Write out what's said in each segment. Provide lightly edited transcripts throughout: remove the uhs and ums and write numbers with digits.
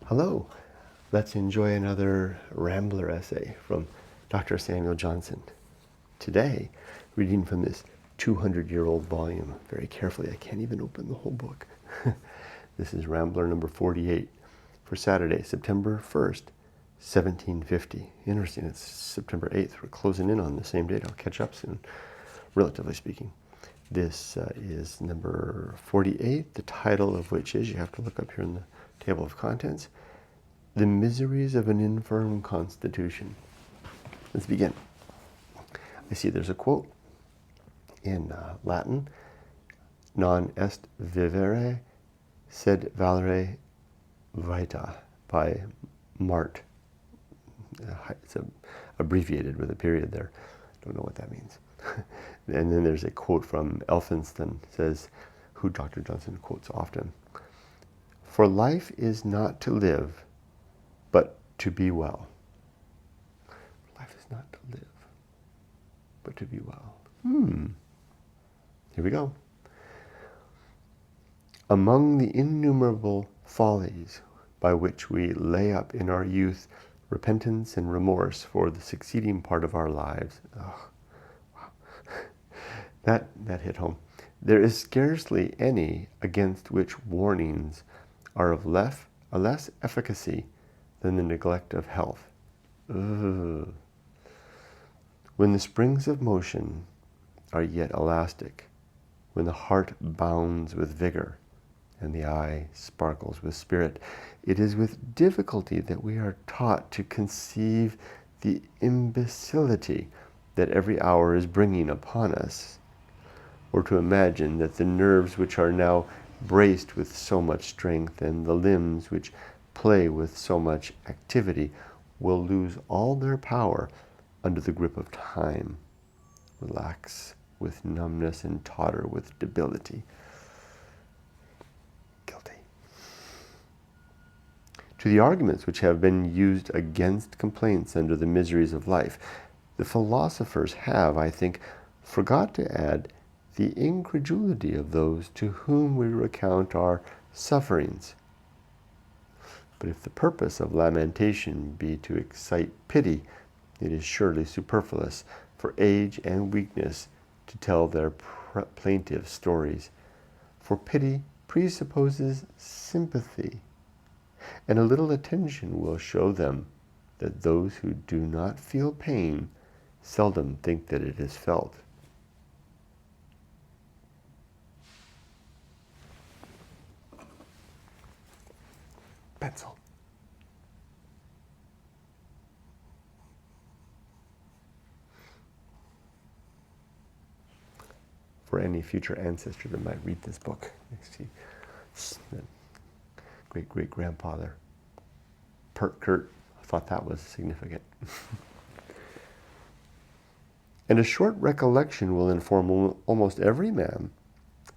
Hello, let's enjoy another Rambler essay from Dr. Samuel Johnson. Today, reading from this 200-year-old volume very carefully. I can't even open the whole book. This is Rambler number 48 for Saturday, September 1st, 1750. Interesting, it's September 8th. We're closing in on the same date. I'll catch up soon, relatively speaking. This is number 48, the title of which is, you have to look up here in the table of contents, The Miseries of an Infirm Constitution. Let's begin. I see there's a quote in Latin, non est vivere, sed valere vita, by Mart. It's abbreviated with a period there. Don't know what that means. And then there's a quote from Elphinston, says, who Dr. Johnson quotes often. For life is not to live, but to be well. Life is not to live, but to be well. Here we go. Among the innumerable follies by which we lay up in our youth repentance and remorse for the succeeding part of our lives, that hit home. There is scarcely any against which warnings are of a less efficacy than the neglect of health. When the springs of motion are yet elastic, when the heart bounds with vigor, and the eye sparkles with spirit, it is with difficulty that we are taught to conceive the imbecility that every hour is bringing upon us, or to imagine that the nerves which are now braced with so much strength and the limbs which play with so much activity will lose all their power under the grip of time, relax with numbness and totter with debility. Guilty. To the arguments which have been used against complaints under the miseries of life, the philosophers have, I think, forgot to add the incredulity of those to whom we recount our sufferings. But if the purpose of lamentation be to excite pity, it is surely superfluous for age and weakness to tell their plaintive stories. For pity presupposes sympathy, and a little attention will show them that those who do not feel pain seldom think that it is felt. Pencil. For any future ancestor that might read this book, you see, great-great-grandfather, Kurt, I thought that was significant. And a short recollection will inform almost every man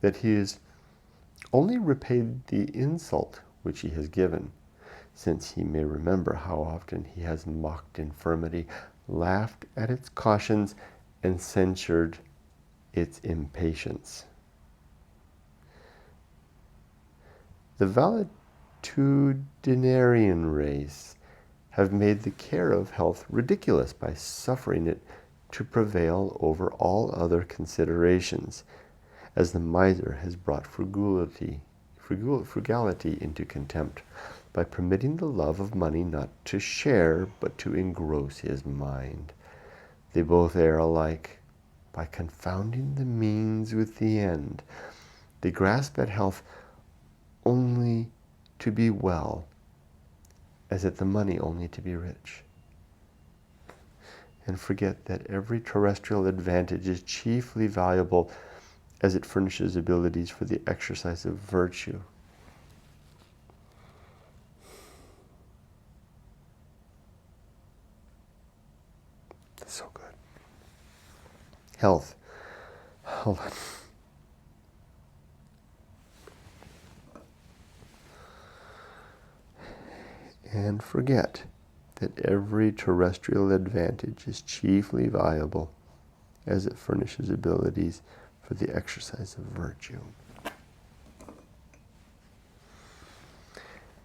that he has only repaid the insult which he has given, since he may remember how often he has mocked infirmity, laughed at its cautions, and censured its impatience. The valetudinarian race have made the care of health ridiculous by suffering it to prevail over all other considerations, as the miser has brought frugality into contempt, by permitting the love of money not to share, but to engross his mind. They both err alike by confounding the means with the end. They grasp at health only to be well, as at the money only to be rich, and forget that every terrestrial advantage is chiefly valuable as it furnishes abilities for the exercise of virtue. That's so good. Health. Hold on. And forget that every terrestrial advantage is chiefly valuable as it furnishes abilities for the exercise of virtue.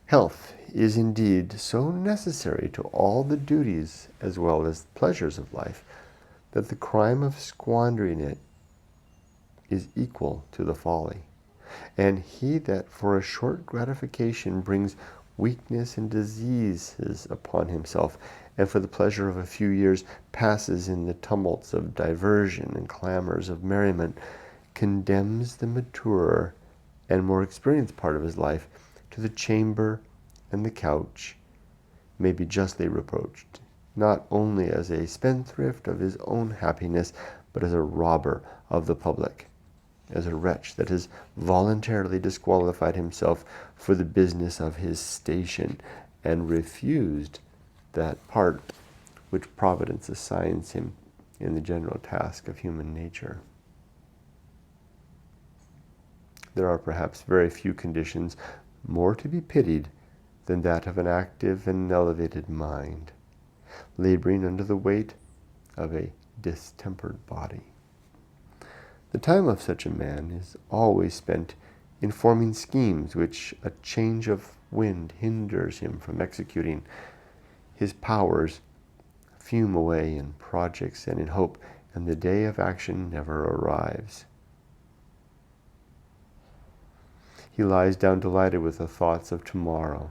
Health is indeed so necessary to all the duties as well as pleasures of life that the crime of squandering it is equal to the folly. And he that for a short gratification brings weakness and diseases upon himself, and for the pleasure of a few years passes in the tumults of diversion and clamors of merriment, condemns the maturer and more experienced part of his life to the chamber and the couch, may be justly reproached, not only as a spendthrift of his own happiness, but as a robber of the public, as a wretch that has voluntarily disqualified himself for the business of his station and refused that part which Providence assigns him in the general task of human nature. There are perhaps very few conditions more to be pitied than that of an active and elevated mind, laboring under the weight of a distempered body. The time of such a man is always spent in forming schemes which a change of wind hinders him from executing. His powers fume away in projects and in hope, and the day of action never arrives. He lies down delighted with the thoughts of tomorrow,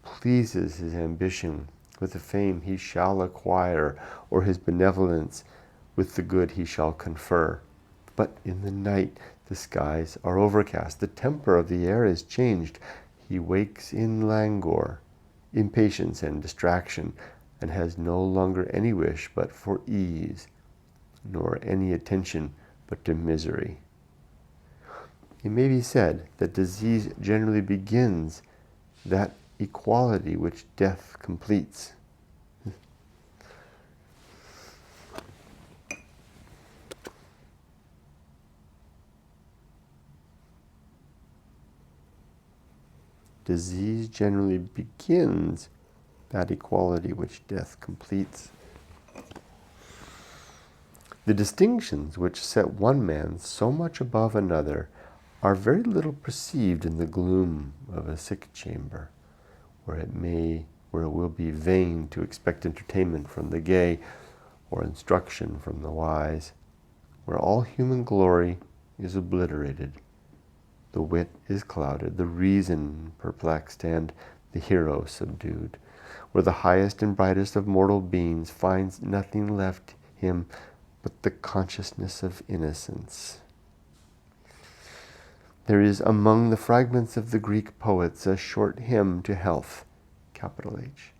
pleases his ambition with the fame he shall acquire, or his benevolence with the good he shall confer. But in the night the skies are overcast, the temper of the air is changed. He wakes in languor, impatience, and distraction, and has no longer any wish but for ease, nor any attention but to misery. It may be said that disease generally begins that equality which death completes. Disease generally begins that equality which death completes. The distinctions which set one man so much above another are very little perceived in the gloom of a sick chamber, where it will be vain to expect entertainment from the gay, or instruction from the wise, where all human glory is obliterated, the wit is clouded, the reason perplexed, and the hero subdued, where the highest and brightest of mortal beings finds nothing left him but the consciousness of innocence. There is among the fragments of the Greek poets a short hymn to health, capital H,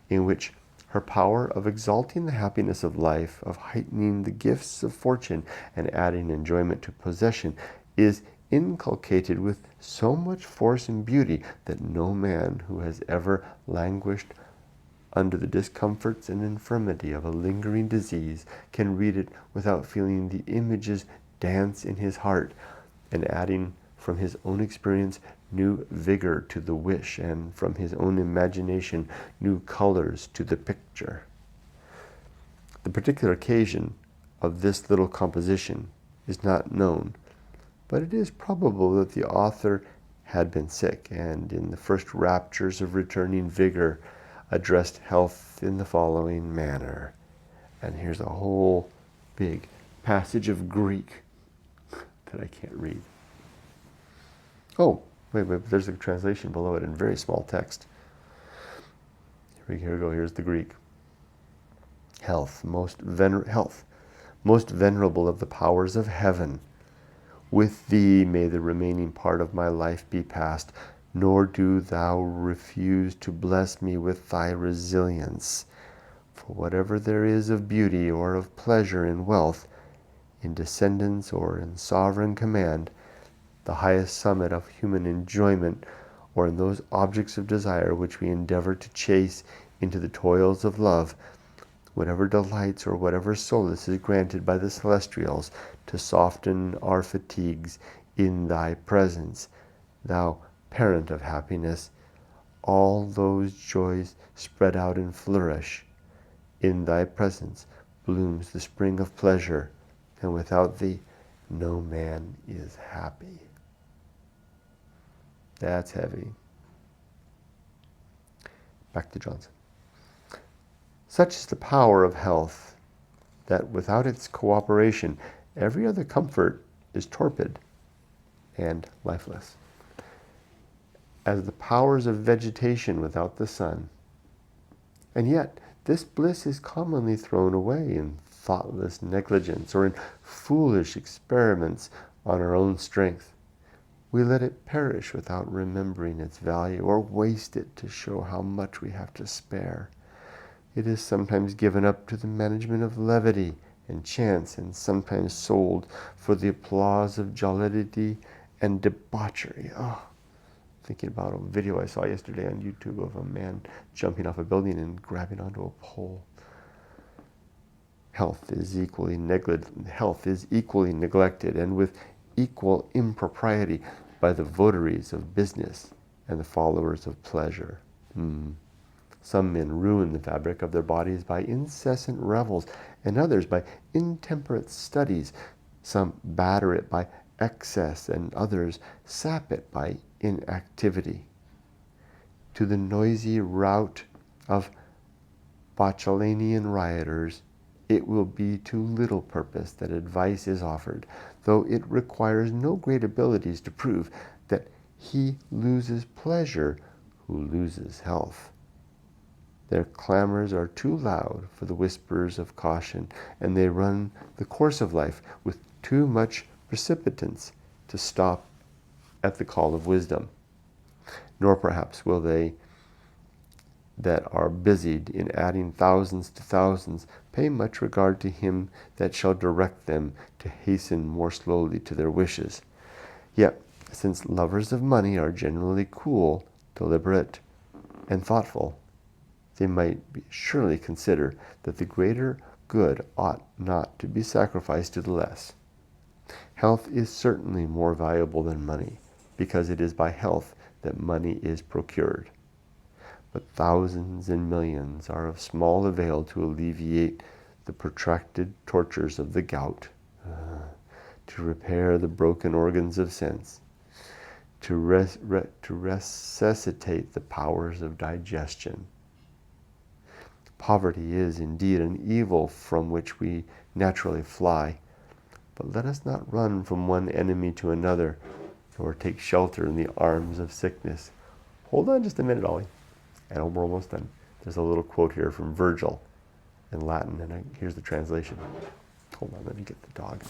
in which her power of exalting the happiness of life, of heightening the gifts of fortune, and adding enjoyment to possession is inculcated with so much force and beauty that no man who has ever languished under the discomforts and infirmity of a lingering disease can read it without feeling the images dance in his heart, and adding from his own experience new vigor to the wish, and from his own imagination new colors to the picture. The particular occasion of this little composition is not known, but it is probable that the author had been sick, and in the first raptures of returning vigor addressed health in the following manner. And here's a whole big passage of Greek that I can't read. Oh, wait, there's a translation below it in very small text. Here we go, here's the Greek. Health, most venerable of the powers of heaven, with thee may the remaining part of my life be passed, nor do thou refuse to bless me with thy resilience. For whatever there is of beauty or of pleasure in wealth, in descendants or in sovereign command, the highest summit of human enjoyment, or in those objects of desire which we endeavor to chase into the toils of love, whatever delights or whatever solace is granted by the celestials to soften our fatigues in thy presence, thou parent of happiness, all those joys spread out and flourish. In thy presence blooms the spring of pleasure, and without thee no man is happy. That's heavy. Back to Johnson. Such is the power of health that without its cooperation, every other comfort is torpid and lifeless. As the powers of vegetation without the sun. And yet, this bliss is commonly thrown away in thoughtless negligence or in foolish experiments on our own strength. We let it perish without remembering its value or waste it to show how much we have to spare. It is sometimes given up to the management of levity and chance, and sometimes sold for the applause of jollity and debauchery. Thinking about a video I saw yesterday on YouTube of a man jumping off a building and grabbing onto a pole. Health is equally neglected and with equal impropriety by the votaries of business and the followers of pleasure. Some men ruin the fabric of their bodies by incessant revels, and others by intemperate studies. Some batter it by excess, and others sap it by inactivity. To the noisy rout of Bacchanalian rioters, it will be to little purpose that advice is offered, though it requires no great abilities to prove that he loses pleasure who loses health. Their clamors are too loud for the whispers of caution, and they run the course of life with too much precipitance to stop at the call of wisdom. Nor perhaps will they that are busied in adding thousands to thousands pay much regard to him that shall direct them to hasten more slowly to their wishes. Yet, since lovers of money are generally cool, deliberate, and thoughtful, they might surely consider that the greater good ought not to be sacrificed to the less. Health is certainly more valuable than money, because it is by health that money is procured. But thousands and millions are of small avail to alleviate the protracted tortures of the gout, to repair the broken organs of sense, to resuscitate the powers of digestion. Poverty is indeed an evil from which we naturally fly, but let us not run from one enemy to another, nor take shelter in the arms of sickness. Hold on just a minute, Ollie, and we're almost done. There's a little quote here from Virgil in Latin, and here's the translation. Hold on, let me get the dog.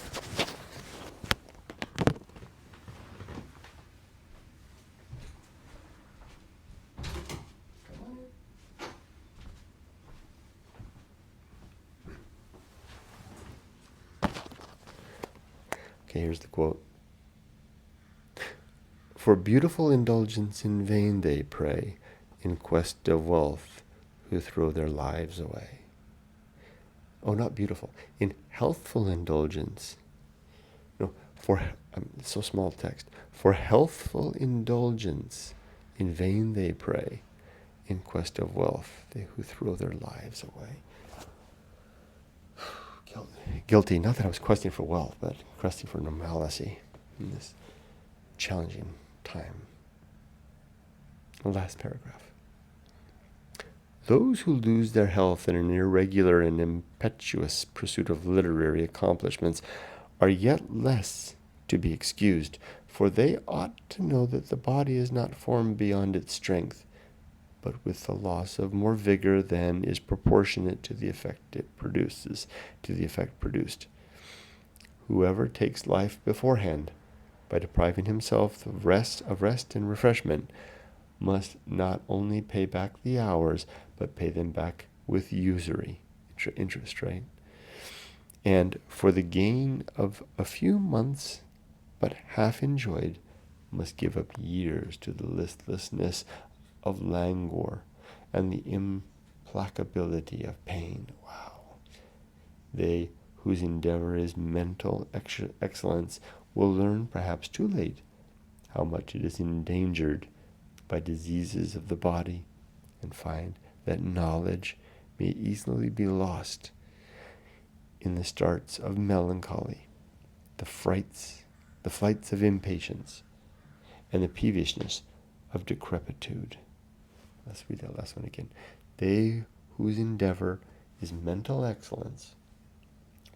Okay, here's the quote. For beautiful indulgence in vain they pray, in quest of wealth, who throw their lives away. Oh, not beautiful. In healthful indulgence. No, so small text. For healthful indulgence, in vain they pray, in quest of wealth, they who throw their lives away. Guilty, not that I was questing for wealth, but questing for normalcy in this challenging time. The last paragraph. Those who lose their health in an irregular and impetuous pursuit of literary accomplishments are yet less to be excused, for they ought to know that the body is not formed beyond its strength, but with the loss of more vigor than is proportionate to the effect it produces, to the effect produced. Whoever takes life beforehand, by depriving himself of rest and refreshment, must not only pay back the hours, but pay them back with usury, interest, right? And for the gain of a few months, but half enjoyed, must give up years to the listlessness of languor and the implacability of pain. Wow. They whose endeavor is mental excellence will learn, perhaps too late, how much it is endangered by diseases of the body, and find that knowledge may easily be lost in the starts of melancholy, the flights of impatience, and the peevishness of decrepitude. Let's read that last one again. They whose endeavor is mental excellence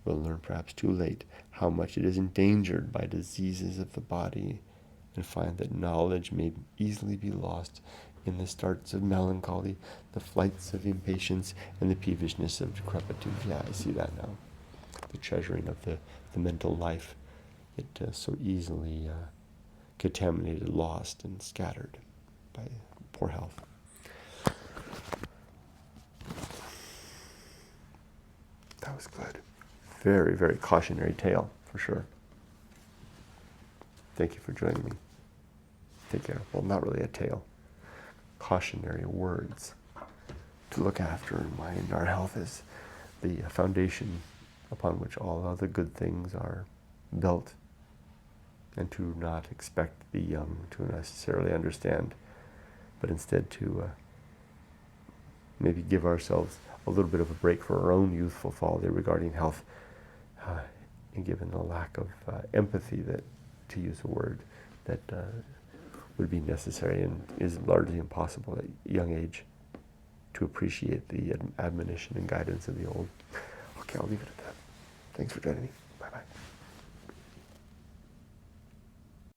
will learn perhaps too late how much it is endangered by diseases of the body, and find that knowledge may easily be lost in the starts of melancholy, the flights of impatience, and the peevishness of decrepitude. Yeah, I see that now. The treasuring of the mental life, it so easily contaminated, lost, and scattered by poor health. That was good. Very, very cautionary tale, for sure. Thank you for joining me. Take care. Well, not really a tale. Cautionary words to look after in mind. Our health is the foundation upon which all other good things are built, and to not expect the young to necessarily understand, but instead to maybe give ourselves a little bit of a break for our own youthful folly regarding health, and given the lack of empathy, that, to use a word, that would be necessary and is largely impossible at young age, to appreciate the admonition and guidance of the old. Okay, I'll leave it at that. Thanks for joining me.